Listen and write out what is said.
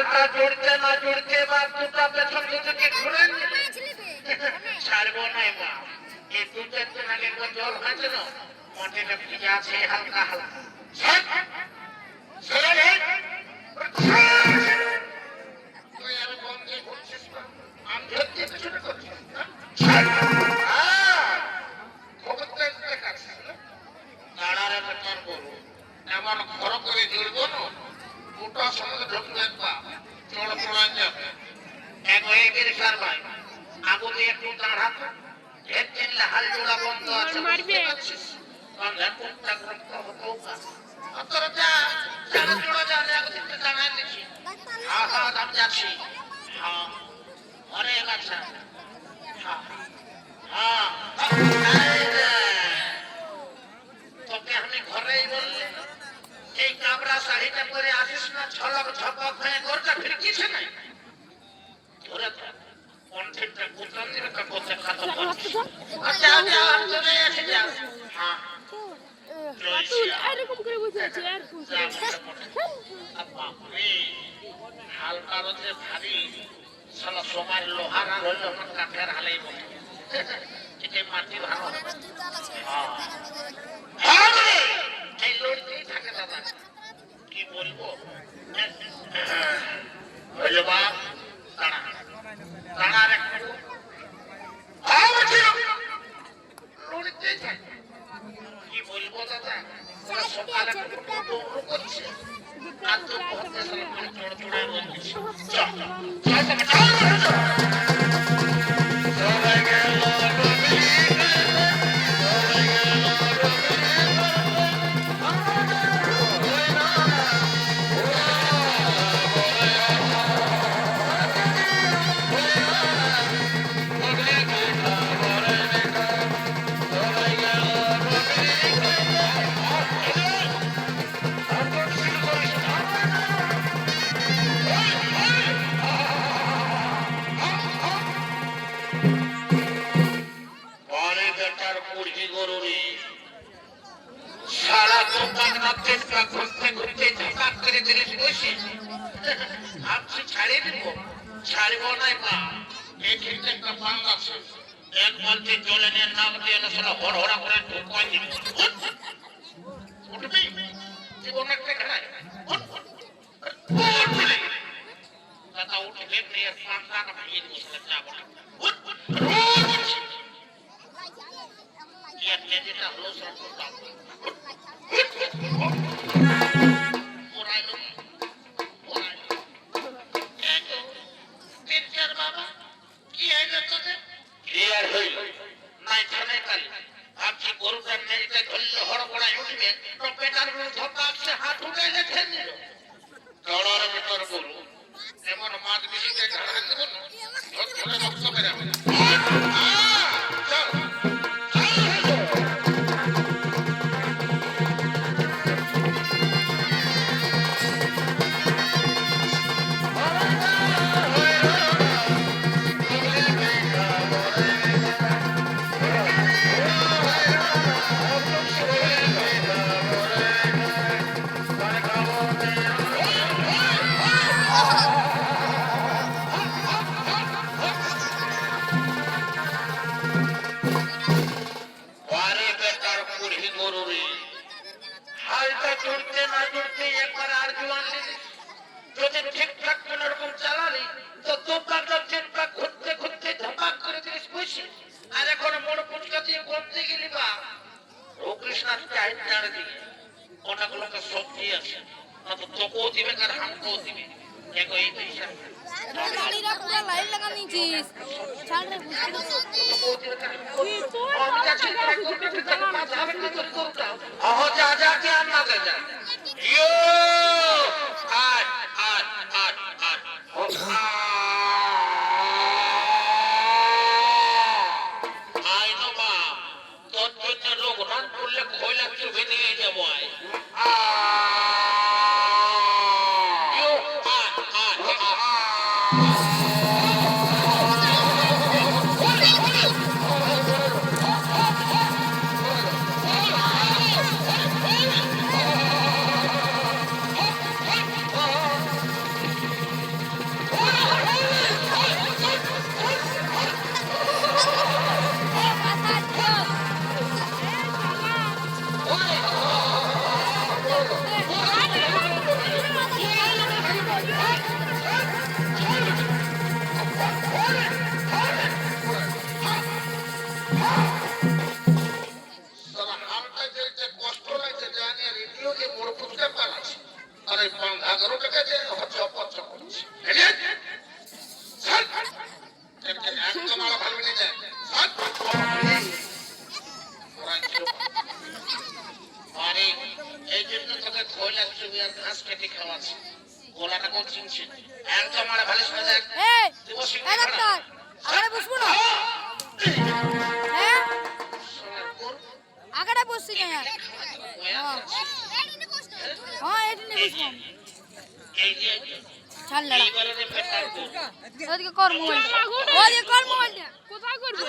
হালটা জুড়তে না জুড়তে বা দুটা পেছন দিকে ঘুরে ছাড়বো না বা এই দু চারজন আগে একবার জল হয়েছে না মাটিটা ভিজে আছে হালকা হালকা আমি বন্ধে করছিস না আমি ধরতে পেছনে করছিস না দাঁড়ারে বেকার করবো এমন ঘর করে জুড়বো না গোটা সমাজে ঢুকবে একবার চড় চড়ান যাবে এক হয়ে গেলে সার ভাই আগুনে একটু দাঁড়াতো ঢের চিনলে হাল জোড়া বন্ধ আছে বুঝতে পারছিস কারণ কোনটা করতে হতো তোরা যা যারা জোড়া জানে আগে থেকে জানাই দিচ্ছি হ্যাঁ হ্যাঁ আমি যাচ্ছি হ্যাঁ ঘরে গেছে হ্যাঁ হ্যাঁ তোকে আমি ঘরেই বললি এই কাবরা শাড়িটা পরে আসিস না ঝলক ঝপক হয়ে গোরটা ফিরকিছে নাই ধরে কণ্ঠেরটা বুঝলাম দিবে কাপড়টা খাতা করছিস আচ্ছা আচ্ছা চলে আসে যা হ্যাঁ এরকম করে বসে আছে আর হালকা রোদে ভারী সালা সময় লোহার আর হইল কাঠের হালেই বলে এটা মাটি ভালো এই লড়তেই থাকে দাদা কি বলবো বাপ দাঁড়া দাঁড়ার একটু লড়তেই থাকে কি বলবো দাদা ওরা সকালে দৌড় করছে আর তো পড়তে সালা করে চড় চড়ায় বলছে ছাড়বো নাই মা এই ক্ষেত্রে একটা পান আছে এক বালতি জলে নিয়ে নাম দিয়ে সেটা হড়হড়া করে ঢুকাই দিবি উঠবি জীবন একটা খেলায় দাদা উঠবে নিয়ে পানটা ভাঙিয়ে দিব সেটা যাবো না যেটা হলো সেটা সারা হালটা যে কষ্ট লাগছে জানি আর এটিও যে মোড় ফুটতে পারাচ্ছে আর এই 11 টাকা যে হচ্ছে অপচয় করছে একদম আলা ভালো নিয়ে যায় আরে এই জন্য তোকে খোলা চুবি আর ঘাস কেটে খাওয়াচ্ছি গোলাটা কোন চিনছে একদম আলা ভালো শোনা যায় এই এগারটার আগারে বসবো না হ্যাঁ আগারে বসছি কেন হ্যাঁ এটি নিয়ে বসবো এই যে ছাড় লড়া এইবারে ফেটার ওদিকে কর মোবাইল ওদিকে কর মোবাইল কোথায় করবো